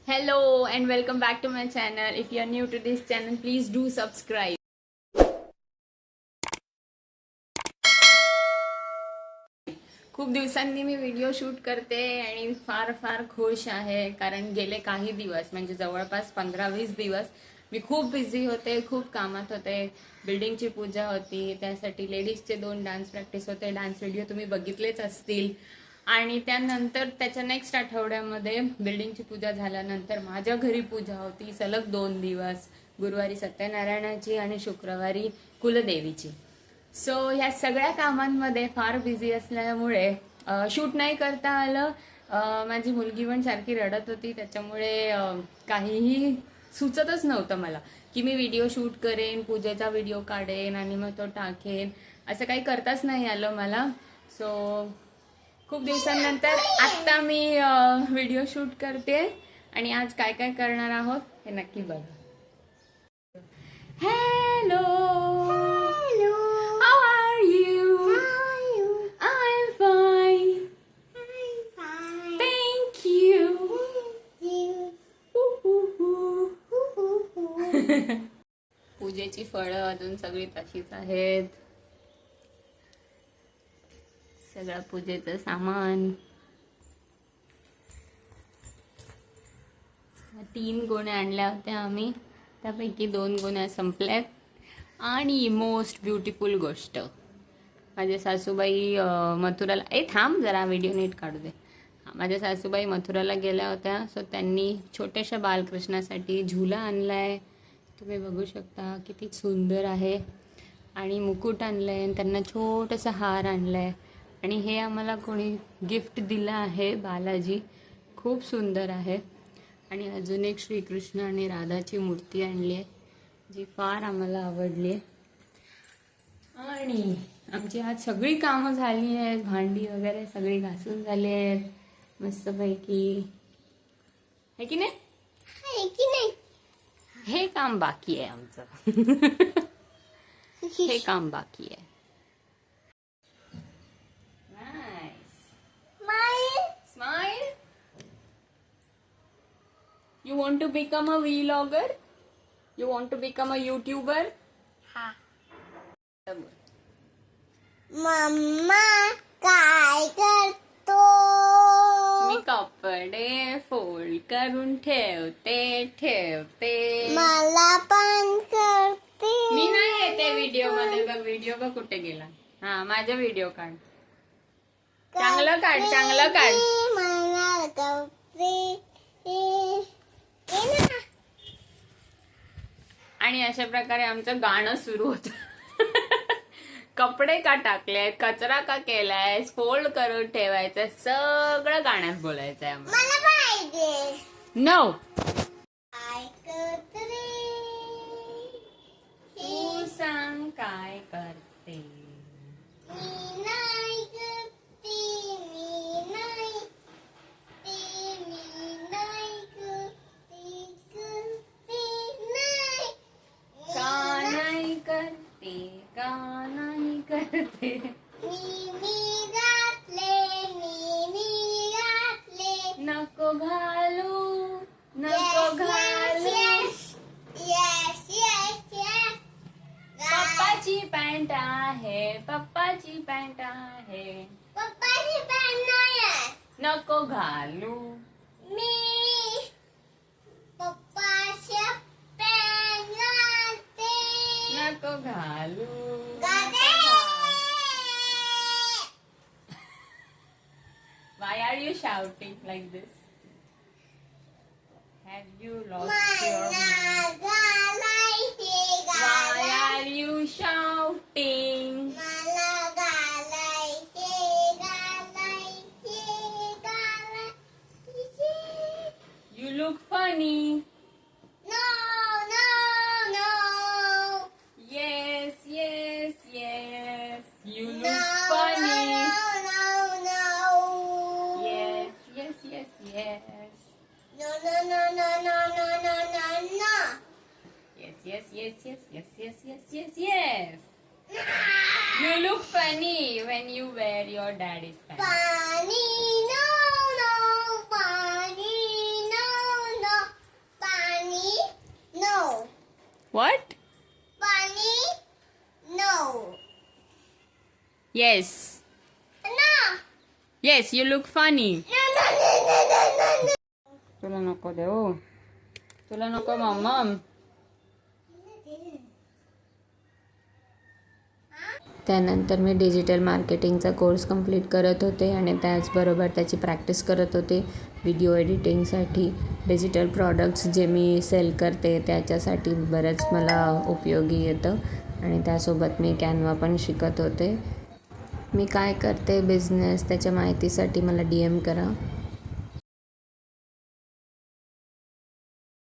Hello and welcome back to my channel. If you are new to this channel, please do subscribe. खूप दिवसांनी मी video shoot करते आणि फार फार खुश आहे कारण गेले काही दिवस म्हणजे जवळपास 15-20 दिवस मी खूप बिझी होते, खूप कामात होते. बिल्डिंगची पूजा होती, त्यासाठी लेडीजचे 2 डान्स प्रॅक्टिस होते. डान्स व्हिडिओ तुम्ही बघितलेच असतील. आणि त्यानंतर त्याच्या नेक्स्ट आठवड्यामध्ये बिल्डिंगची पूजा झाल्यानंतर माझ्या घरी पूजा होती सलग 2 दिवस. गुरुवारी सत्यनारायणाची आणि शुक्रवारी कुलदेवीची. सो ह्या सगळ्या कामांमध्ये फार बिझी असल्यामुळे शूट नाही करता आलं. माझी मुलगी पण सारखी रडत होती, त्याच्यामुळे काहीही सुचतच नव्हतं मला की मी व्हिडिओ शूट करेन, पूजेचा व्हिडिओ काढेन आणि मग तो टाकेन. असं काही करताच नाही आलं मला. सो खूप दिवसांनंतर आत्ता मी व्हिडिओ शूट करते आणि आज काय काय करणार आहोत हे नक्की बघा. Hello, how are you? I'm fine. Thank you. पूजेची फळं अजून सगळी तशीच आहेत. सगळं पूजेचं सामान. 3 गोण्या आणल्या होत्या आम्ही, त्यापैकी 2 गोण्या संपल्यात. आणि मोस्ट ब्युटिफुल गोष्ट, माझ्या सासूबाई मथुराला थांब जरा व्हिडिओ नीट काढू दे. माझ्या सासूबाई मथुराला गेल्या होत्या, सो त्यांनी छोट्याशा बालकृष्णासाठी झुला आणलाय. तुम्ही बघू शकता किती सुंदर आहे. आणि मुकुट आणलंय आणि त्यांना छोटंसं हार आणलाय. आणि हे आम्हाला कोणी गिफ्ट दिलं आहे, बालाजी. खूप सुंदर आहे. आणि अजून एक श्रीकृष्ण आणि राधाची मूर्ती आणली आहे, जी फार आम्हाला आवडली आहे. आणि आमची आज सगळी कामं झाली आहेत, भांडी वगैरे सगळी घासून झाली आहेत मस्तपैकी. है की नाही? हे काम बाकी आहे आमचं. हे काम बाकी आहे. Smile. You want to become a vlogger? You want to become a YouTuber? हा. मम्मा काय करतो? मी कपडे फोल्ड करून ठेवते. मला पण करते. मी नाही येते व्हिडिओ मध्ये. बघ व्हिडिओ बघ कुठे गेला. हा, माझा व्हिडिओ काढ. चांगलं काढ. मला कपडे. आणि अशा प्रकारे आमचं गाणं सुरू होतं. कपडे का टाकले, कचरा का केलाय, फोल्ड करून ठेवायचं, सगळं गाण्यात बोलायचं आहे आम्हाला. मला पाहिजे. नो. काय करते रे? तू सांग काय करते. मी नाही करते. मी नाही का नाही करते. मी घातले. नको घालू. पप्पाची पॅन्ट आहे. पप्पाची पॅन्ट नाही. नको घालू. मी पप्पाच्या पॅन्ट घालते. नको घालू. Why are you shouting like this? Have you lost your mind? Why are you shouting? You look funny. Yes. You look funny. Yes. Yes. You look funny when you wear your daddy's pants. Bunny, no. Yes No. Yes you look funny. No, no, no, no, no, no, no. तुला नको देऊ, तुला नको mamma. त्यानंतर मी digital मार्केटिंगचा course complete करत होते आणि त्याचबरोबर त्याची प्रॅक्टिस करत होते व्हिडिओ एडिटिंगसाठी. डिजिटल प्रॉडक्ट्स जे मी सेल करते त्याच्यासाठी बरंच मला उपयोगी येतं आणि त्यासोबत मी कॅनवा पण शिकत होते. मी काय करते बिझनेस त्याच्या माहितीसाठी मला DM करा.